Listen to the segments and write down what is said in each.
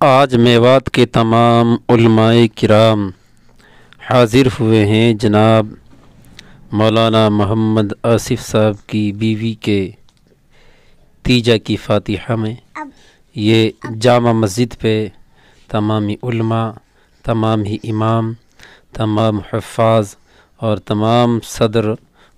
آج میوات کے تمام علماء کرام حاضر ہوئے ہیں جناب مولانا محمد آصف صاحب کی بیوی کے تیجا کی فاتحہ میں۔ یہ جامع مسجد پہ تمامی علماء، تمام ہی امام، تمام حفاظ اور تمام صدر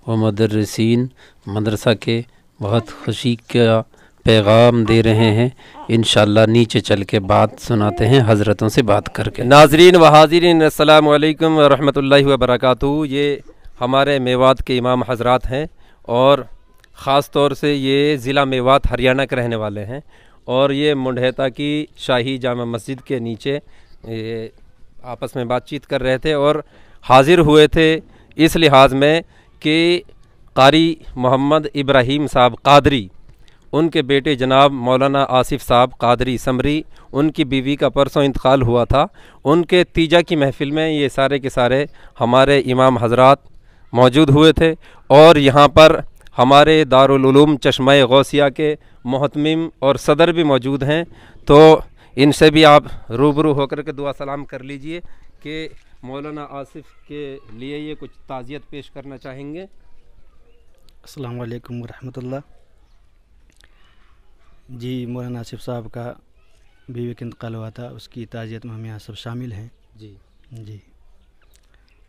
و مدرسین مدرسہ کے بہت خوشی کا پیغام دے رہے ہیں۔ انشاءاللہ نیچے چل کے بات سناتے ہیں حضرتوں سے بات کر کے۔ ناظرین و حاضرین السلام علیکم ورحمۃ اللہ وبرکاتہ۔ یہ ہمارے میوات کے امام حضرات ہیں اور خاص طور سے یہ ضلع میوات ہریانہ کے رہنے والے ہیں، اور یہ منڈھیتا کی شاہی جامع مسجد کے نیچے آپس میں بات چیت کر رہے تھے اور حاضر ہوئے تھے اس لحاظ میں کہ قاری محمد ابراہیم صاحب قادری، ان کے بیٹے جناب مولانا آصف صاحب قادری سمری، ان کی بیوی کا پرسوں انتقال ہوا تھا۔ ان کے تیجا کی محفل میں یہ سارے کے سارے ہمارے امام حضرات موجود ہوئے تھے، اور یہاں پر ہمارے دارالعلوم چشمہ غوثیہ کے محتمم اور صدر بھی موجود ہیں، تو ان سے بھی آپ روبرو ہو کر کے دعا سلام کر لیجئے کہ مولانا آصف کے لیے یہ کچھ تعزیت پیش کرنا چاہیں گے۔ السلام علیکم ورحمۃ اللہ۔ جی، مولانا آصف صاحب کا بیوی کا انتقال ہوا تھا، اس کی تعزیت میں ہم یہاں سب شامل ہیں۔ جی،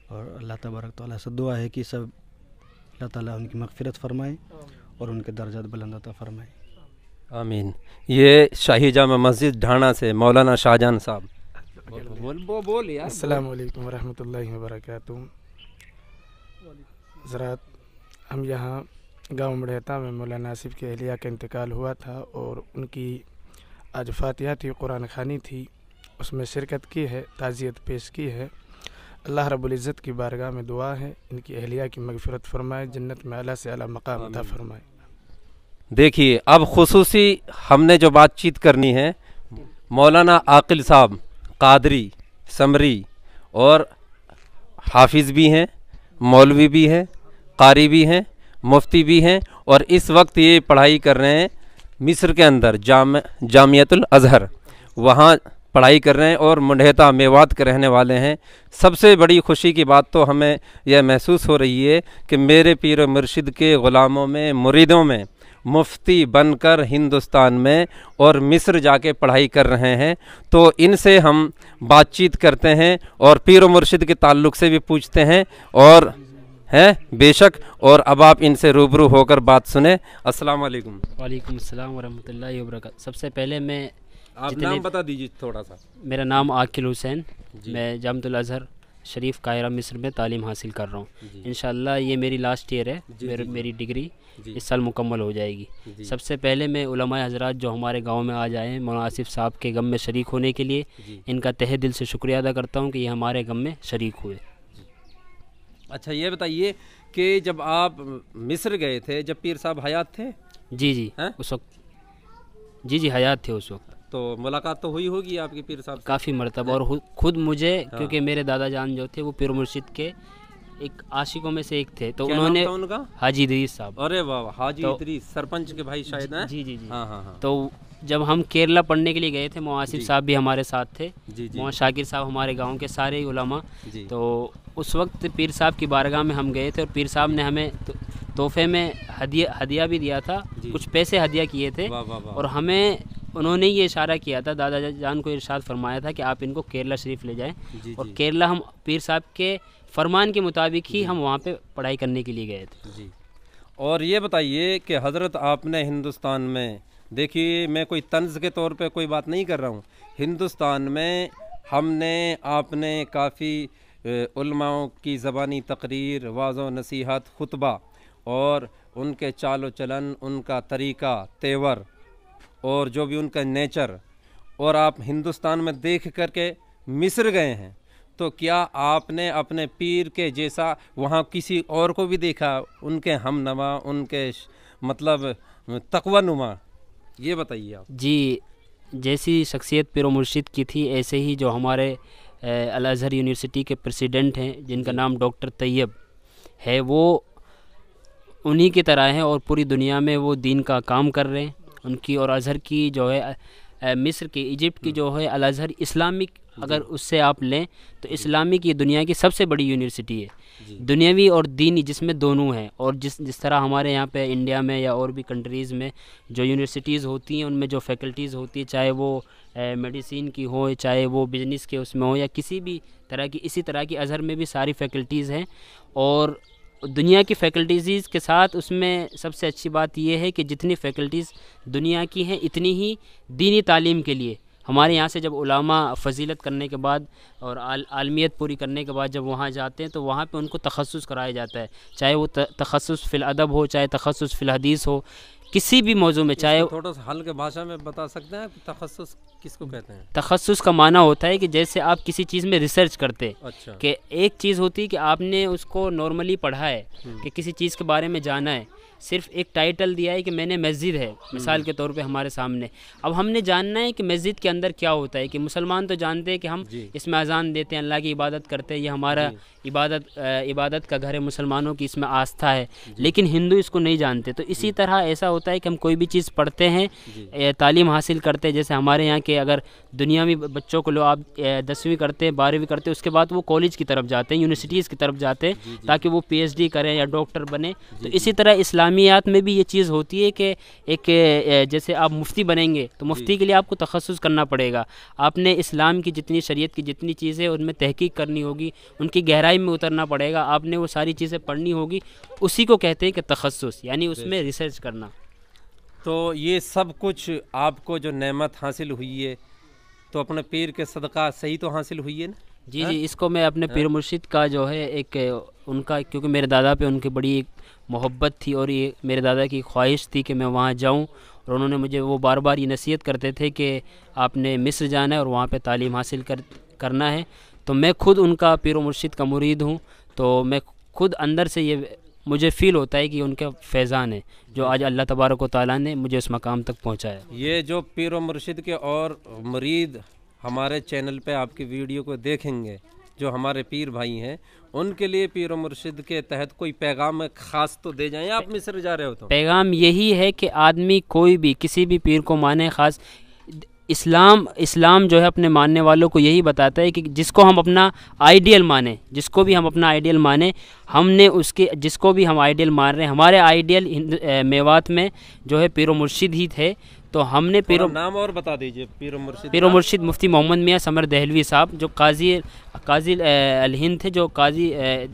اور اللہ تبارک تعالیٰ سے دعا ہے کہ سب اللہ تعالیٰ ان کی مغفرت فرمائے اور ان کے درجات بلند عطا فرمائے، آمین۔ یہ شاہی جامع مسجد ڈھانا سے مولانا شاہجہان صاحب۔ بول یار۔ السلام علیکم ورحمۃ اللہ وبرکاتہ۔ حضرات، ہم یہاں گاؤں مڑھیتا میں مولانا آصف کے اہلیہ کا انتقال ہوا تھا، اور ان کی آج فاتحہ تھی، قرآن خوانی تھی، اس میں شرکت کی ہے، تعزیت پیش کی ہے۔ اللہ رب العزت کی بارگاہ میں دعا ہے ان کی اہلیہ کی مغفرت فرمائے، جنت میں اعلیٰ سے اعلیٰ مقام عطا فرمائے۔ دیکھیے، اب خصوصی ہم نے جو بات چیت کرنی ہے، مولانا عاقل صاحب قادری سمری اور حافظ بھی ہیں، مولوی بھی ہیں، قاری بھی ہیں، مفتی بھی ہیں، اور اس وقت یہ پڑھائی کر رہے ہیں مصر کے اندر جامعۃ الازہر، وہاں پڑھائی کر رہے ہیں اور منڈھیتا میوات کے رہنے والے ہیں۔ سب سے بڑی خوشی کی بات تو ہمیں یہ محسوس ہو رہی ہے کہ میرے پیر و مرشد کے غلاموں میں، مریدوں میں مفتی بن کر ہندوستان میں اور مصر جا کے پڑھائی کر رہے ہیں، تو ان سے ہم بات چیت کرتے ہیں اور پیر و مرشد کے تعلق سے بھی پوچھتے ہیں، اور ہے بے شک، اور اب آپ ان سے روبرو ہو کر بات سنیں۔ السلام علیکم۔ وعلیکم السلام ورحمۃ اللہ وبرکاتہ۔ سب سے پہلے میں آپ نام بتا دیجیے تھوڑا سا۔ میرا نام عاقل حسین، میں جامعۃ الازہر شریف قاہرہ مصر میں تعلیم حاصل کر رہا ہوں۔ انشاءاللہ یہ میری لاسٹ ایئر ہے، میری ڈگری اس سال مکمل ہو جائے گی۔ سب سے پہلے میں علماء حضرات جو ہمارے گاؤں میں آج آئے ہیں مولانا آصف صاحب کے غم میں شریک ہونے کے لیے، ان کا تہہ دل سے شکریہ ادا کرتا ہوں کہ یہ ہمارے غم میں شریک ہوئے۔ اچھا، یہ بتائیے کہ جب آپ مصر گئے تھے، جب پیر صاحب حیات تھے؟ جی اس وقت جی حیات تھے اس وقت، تو ملاقات تو ہوئی ہوگی آپ کے پیر صاحب سے کافی مرتبہ، اور خود مجھے کیونکہ میرے دادا جان جو تھے وہ پیر مرشد کے ایک عاشقوں میں سے ایک تھے، تو انہوں نے ان کا حاجی ادریس صاحب۔ ارے واہ، حاجی ادریس سرپنچ کے بھائی شاید ہیں؟ جی ہاں۔ تو جب ہم کیرلا پڑھنے کے لیے گئے تھے، مولانا آصف صاحب بھی ہمارے ساتھ تھے، مولانا شاکر صاحب ہمارے گاؤں کے سارے علماء، تو اس وقت پیر صاحب کی بارگاہ میں ہم گئے تھے، اور پیر صاحب نے ہمیں تحفے میں ہدیہ بھی دیا تھا، کچھ پیسے ہدیہ کیے تھے، اور ہمیں انہوں نے یہ اشارہ کیا تھا، دادا جان کو ارشاد فرمایا تھا کہ آپ ان کو کیرلا شریف لے جائیں، اور کیرلا ہم پیر صاحب کے فرمان کے مطابق ہی ہم وہاں پہ پڑھائی کرنے کے لیے گئے تھے۔ اور یہ بتائیے کہ حضرت آپ نے ہندوستان میں، دیکھیے میں کوئی طنز کے طور پہ کوئی بات نہیں کر رہا ہوں، ہندوستان میں ہم نے، آپ نے کافی علماء کی زبانی تقریر، واعظ و نصیحت، خطبہ، اور ان کے چال و چلن، ان کا طریقہ تیور، اور جو بھی ان کا نیچر، اور آپ ہندوستان میں دیکھ کر کے مصر گئے ہیں، تو کیا آپ نے اپنے پیر کے جیسا وہاں کسی اور کو بھی دیکھا، ان کے ہم نما، ان کے مطلب تقوی نما؟ یہ بتائیے آپ۔ جی، جیسی شخصیت پیر و مرشد کی تھی، ایسے ہی جو ہمارے الازہر یونیورسٹی کے پریسیڈنٹ ہیں جن کا نام ڈاکٹر طیب ہے، وہ انہی کی طرح ہیں، اور پوری دنیا میں وہ دین کا کام کر رہے ہیں۔ ان کی اور ازہر کی جو ہے مصر کی ایجپٹ کی جو ہے الازہر اسلامک اگر اس سے آپ لیں تو اسلامک یہ دنیا کی سب سے بڑی یونیورسٹی ہے، دنیاوی اور دینی جس میں دونوں ہیں. اور جس طرح ہمارے یہاں پہ انڈیا میں یا اور بھی کنٹریز میں جو یونیورسٹیز ہوتی ہیں ان میں جو فیکلٹیز ہوتی ہے چاہے وہ میڈیسین کی ہو چاہے وہ بزنس کے اس میں ہو یا کسی بھی طرح کی، اسی طرح کی ازہر میں بھی ساری فیکلٹیز ہیں. اور دنیا کی فیکلٹیز کے ساتھ اس میں سب سے اچھی بات یہ ہے کہ جتنی فیکلٹیز دنیا کی ہیں اتنی ہی دینی تعلیم کے لیے ہمارے یہاں سے جب علماء فضیلت کرنے کے بعد اور عالمیت پوری کرنے کے بعد جب وہاں جاتے ہیں تو وہاں پہ ان کو تخصص کرایا جاتا ہے، چاہے وہ تخصص فی الادب ہو چاہے تخصص فی الحدیث ہو، کسی بھی موضوع میں. چاہے تھوڑا سا ہلکے بھاشا میں بتا سکتے ہیں تخصص کس کو کہتے ہیں؟ تخصص کا معنی ہوتا ہے کہ جیسے آپ کسی چیز میں ریسرچ کرتے، اچھا، کہ ایک چیز ہوتی ہے کہ آپ نے اس کو نارملی پڑھا ہے کہ کسی چیز کے بارے میں جانا ہے، صرف ایک ٹائٹل دیا ہے کہ میں نے مسجد ہے مثال کے طور پہ ہمارے سامنے، اب ہم نے جاننا ہے کہ مسجد کے اندر کیا ہوتا ہے. کہ مسلمان تو جانتے ہیں کہ ہم اس میں اذان دیتے ہیں، اللہ کی عبادت کرتے ہیں، یہ ہمارا عبادت کا گھر ہے، مسلمانوں کی اس میں آستھا ہے، لیکن ہندو اس کو نہیں جانتے. تو اسی طرح ایسا ہوتا ہے کہ ہم کوئی بھی چیز پڑھتے ہیں، تعلیم حاصل کرتے ہیں، جیسے ہمارے یہاں کے اگر دنیاوی بچوں کو لو آپ 10ویں کرتے 12ویں کرتے اس کے بعد وہ کالج کی طرف جاتے ہیں، یونیورسٹیز کی طرف جاتے ہیں تاکہ وہ پی ایچ ڈی کریں یا ڈاکٹر بنے. تو اسی طرح اسلامیات میں بھی یہ چیز ہوتی ہے کہ ایک جیسے آپ مفتی بنیں گے تو مفتی کے لیے آپ کو تخصص کرنا پڑے گا، آپ نے اسلام کی جتنی شریعت کی جتنی چیزیں ان میں تحقیق کرنی ہوگی، ان کی گہرائی میں اترنا پڑے گا، آپ نے وہ ساری چیزیں پڑھنی ہوگی، اسی کو کہتے ہیں کہ تخصص، یعنی اس میں ریسرچ کرنا. تو یہ سب کچھ آپ کو جو نعمت حاصل ہوئی ہے تو اپنے پیر کے صدقہ صحیح تو حاصل ہوئی ہے نا؟ جی اس کو میں اپنے پیر مرشد کا جو ہے ایک ان کا، کیونکہ میرے دادا پہ ان کی بڑی ایک محبت تھی اور یہ میرے دادا کی خواہش تھی کہ میں وہاں جاؤں، اور انہوں نے مجھے وہ بار بار یہ نصیحت کرتے تھے کہ آپ نے مصر جانا ہے اور وہاں پہ تعلیم حاصل کرنا ہے. تو میں خود ان کا پیر و مرشد کا مرید ہوں، تو میں خود اندر سے یہ مجھے فیل ہوتا ہے کہ ان کا فیضان ہے جو آج اللہ تبارک و تعالیٰ نے مجھے اس مقام تک پہنچایا. یہ جو پیر و مرشد کے اور مرید ہمارے چینل پہ آپ کی ویڈیو کو دیکھیں گے، جو ہمارے پیر بھائی ہیں، ان کے لیے پیر و مرشد کے تحت کوئی پیغام خاص تو دے جائیں. آپ مصر جا رہے ہو تو پیغام یہی ہے کہ آدمی کوئی بھی کسی بھی پیر کو مانے، خاص اسلام جو ہے اپنے ماننے والوں کو یہی بتاتا ہے کہ جس کو ہم اپنا آئیڈیل مانیں، جس کو بھی ہم اپنا آئیڈیل مانیں، ہم نے اس کے جس کو بھی ہم آئیڈیل مان رہے ہیں، ہمارے آئیڈیل میوات میں جو ہے پیر و مرشد ہی تھے. تو ہم نے نام اور بتا دیجئے پیر و مرشد مفتی محمد میاں سمر دہلوی صاحب جو قاضی الہند تھے، جو قاضی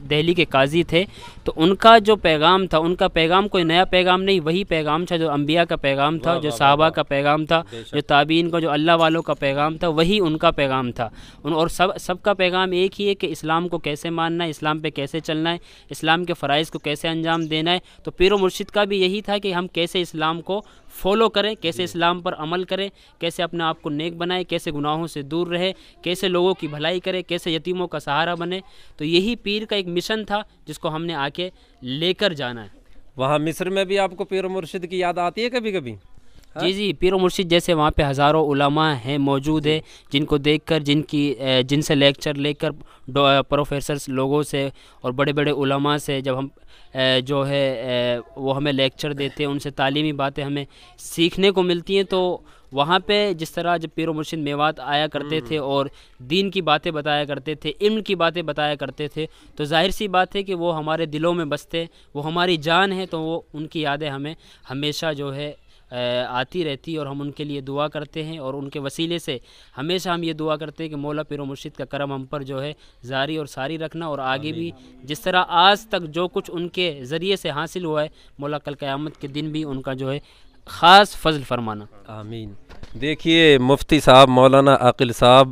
دہلی کے قاضی تھے. تو ان کا جو پیغام تھا، ان کا پیغام کوئی نیا پیغام نہیں، وہی پیغام تھا جو انبیاء کا پیغام تھا، جو صحابہ کا پیغام تھا، جو تابعین کا، جو اللہ والوں کا پیغام تھا، وہی ان کا پیغام تھا. اور سب کا پیغام ایک ہی ہے کہ اسلام کو کیسے ماننا ہے، اسلام پہ کیسے چلنا ہے، اسلام کے فرائض کو کیسے انجام دینا ہے. تو پیر و مرشد کا بھی یہی تھا کہ ہم کیسے اسلام کو فالو کریں، کیسے اسلام پر عمل کریں، کیسے اپنے آپ کو نیک بنائیں، کیسے گناہوں سے دور رہے، کیسے لوگوں کی بھلائی کرے، کیسے یتیموں کا سہارا بنے. تو یہی پیر کا ایک مشن تھا جس کو ہم نے آ کے لے کر جانا ہے. وہاں مصر میں بھی آپ کو پیر و مرشد کی یاد آتی ہے کبھی کبھی؟ جی پیر و مرشد جیسے وہاں پہ ہزاروں علماء ہیں موجود ہیں، جن کو دیکھ کر جن سے لیکچر لے کر پروفیسرز لوگوں سے اور بڑے بڑے علماء سے جب ہم جو ہے وہ ہمیں لیکچر دیتے ہیں، ان سے تعلیمی باتیں ہمیں سیکھنے کو ملتی ہیں. تو وہاں پہ جس طرح جب پیر و مرشد میوات آیا کرتے تھے اور دین کی باتیں بتایا کرتے تھے، علم کی باتیں بتایا کرتے تھے، تو ظاہر سی بات ہے کہ وہ ہمارے دلوں میں بستے، وہ ہماری جان ہے. تو وہ ان کی یادیں ہمیں ہمیشہ جو ہے آتی رہتی اور ہم ان کے لیے دعا کرتے ہیں، اور ان کے وسیلے سے ہمیشہ ہم یہ دعا کرتے ہیں کہ مولا پیر و مرشد کا کرم ہم پر جو ہے جاری اور ساری رکھنا، اور آگے بھی جس طرح آج تک جو کچھ ان کے ذریعے سے حاصل ہوا ہے، مولا کل قیامت کے دن بھی ان کا جو ہے خاص فضل فرمانا. آمین. دیکھیے مفتی صاحب مولانا عاقل صاحب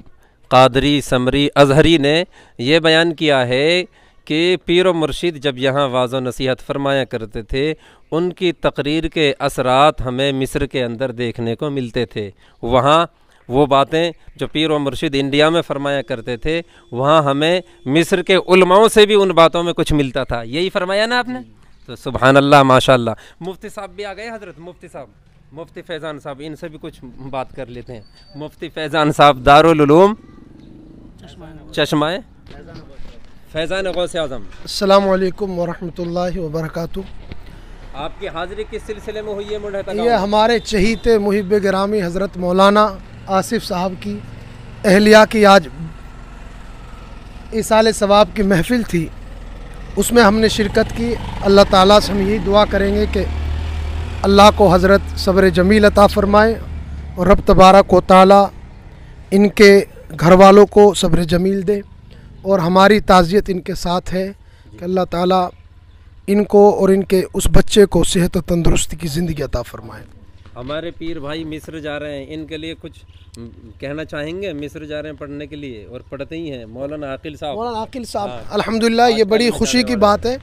قادری سمری ازہری نے یہ بیان کیا ہے کہ پیر و مرشد جب یہاں واعظ و نصیحت فرمایا کرتے تھے، ان کی تقریر کے اثرات ہمیں مصر کے اندر دیکھنے کو ملتے تھے. وہاں وہ باتیں جو پیر و مرشد انڈیا میں فرمایا کرتے تھے، وہاں ہمیں مصر کے علماؤں سے بھی ان باتوں میں کچھ ملتا تھا. یہی فرمایا نا آپ نے؟ تو سبحان اللہ، ماشاء اللہ. مفتی صاحب بھی آ گئے، حضرت مفتی صاحب، مفتی فیضان صاحب، ان سے بھی کچھ بات کر لیتے ہیں. مفتی فیضان صاحب دارالعلوم چشمہ فیضان غوث اعظم. السلام علیکم ورحمۃ اللہ وبرکاتہ. آپ کی حاضری کس سلسلے میں ہوئی ہے مڑھتا گاؤں؟ یہ ہمارے چہیتے محب گرامی حضرت مولانا آصف صاحب کی اہلیہ کی آج ایصال ثواب کی محفل تھی، اس میں ہم نے شرکت کی۔ اللہ تعالیٰ سے ہم یہی دعا کریں گے کہ اللہ کو حضرت صبر جمیل عطا فرمائے، اور رب تبارک و تعالیٰ ان کے گھر والوں کو صبر جمیل دے، اور ہماری تعزیت ان کے ساتھ ہے کہ اللہ تعالیٰ ان کو اور ان کے اس بچے کو صحت و تندرستی کی زندگی عطا فرمائے۔ ہمارے پیر بھائی مصر جا رہے ہیں، ان کے لیے کچھ کہنا چاہیں گے؟ مصر جا رہے ہیں پڑھنے کے لیے اور پڑھتے ہی ہیں مولانا عاقل صاحب۔ مولانا عاقل صاحب الحمدللہ یہ بڑی خوشی کی بات ہے،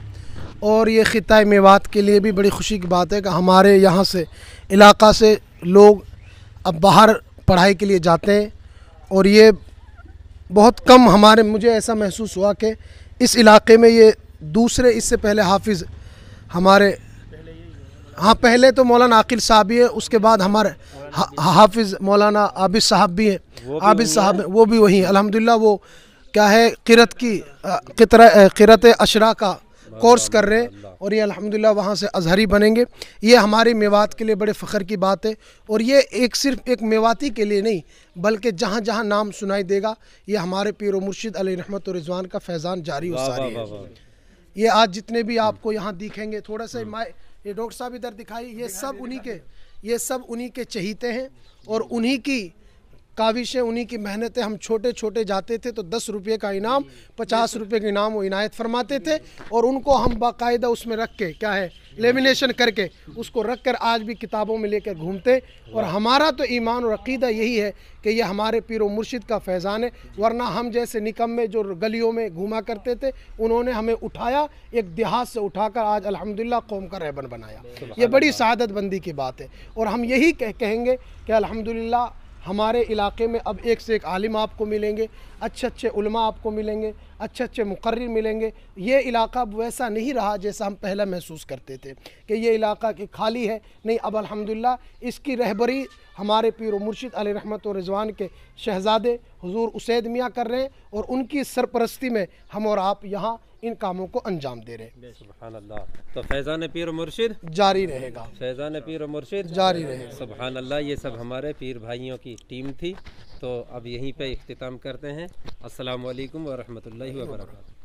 اور یہ خطہ میوات کے لیے بھی بڑی خوشی کی بات ہے کہ ہمارے یہاں سے علاقہ سے لوگ اب باہر پڑھائی کے لیے جاتے ہیں، اور یہ بہت کم مجھے ایسا محسوس ہوا کہ اس علاقے میں یہ دوسرے، اس سے پہلے حافظ ہمارے پہلے تو مولانا عاقل صاحب ہی ہے، اس کے بعد ہمارے حافظ مولانا عابد صاحب بھی ہیں، عابد صاحب وہ بھی وہی ہیں الحمدللہ۔ وہ کیا ہے قرأت اشرا کا کورس کر رہے ہیں، اور یہ الحمدللہ وہاں سے ازہری بنیں گے۔ یہ ہمارے میوات کے لیے بڑے فخر کی بات ہے، اور یہ صرف ایک میواتی کے لیے نہیں بلکہ جہاں جہاں نام سنائی دے گا یہ ہمارے پیر و مرشد علیہ رحمت و رضوان کا فیضان جاری و ساری ہے۔ یہ آج جتنے بھی آپ کو یہاں دکھیں گے، تھوڑا سا یہ ڈاکٹر صاحب ادھر دکھائی، یہ سب انہی کے چہیتے ہیں، اور انہی کی کاوشیں، انہی کی محنتیں۔ ہم چھوٹے چھوٹے جاتے تھے تو 10 روپے کا انعام، 50 روپے کا انعام وہ عنایت فرماتے تھے، اور ان کو ہم باقاعدہ اس میں رکھ کے لیمینیشن کر کے اس کو رکھ کر آج بھی کتابوں میں لے کر گھومتے۔ اور ہمارا تو ایمان اور عقیدہ یہی ہے کہ یہ ہمارے پیر و مرشد کا فیضان ہے، ورنہ ہم جیسے نکمے جو گلیوں میں گھوما کرتے تھے انہوں نے ہمیں اٹھایا، ایک دیہات سے اٹھا کر آج الحمدللہ قوم کا رہبر بنایا۔ یہ بڑی سعادت بندی کی بات ہے، اور ہم یہی کہیں گے کہ الحمدللہ ہمارے علاقے میں اب ایک سے ایک عالم آپ کو ملیں گے، اچھے اچھے علماء آپ کو ملیں گے، اچھے اچھے مقرر ملیں گے۔ یہ علاقہ اب ویسا نہیں رہا جیسا ہم پہلے محسوس کرتے تھے کہ یہ علاقہ خالی ہے، نہیں، اب الحمدللہ اس کی رہبری ہمارے پیر و مرشد علیہ رحمت و رضوان کے شہزادے حضور اسید میاں کر رہے ہیں، اور ان کی سرپرستی میں ہم اور آپ یہاں ان کاموں کو انجام دے رہے ہیں۔ سبحان اللہ۔ تو فیضان پیر و مرشد جاری رہے گا، فیضان پیر و مرشد جاری رہے گا۔ سبحان اللہ۔ یہ سب ہمارے پیر بھائیوں کی ٹیم تھی، تو اب یہیں پہ اختتام کرتے ہیں۔ السلام علیکم ورحمۃ اللہ وبرکاتہ۔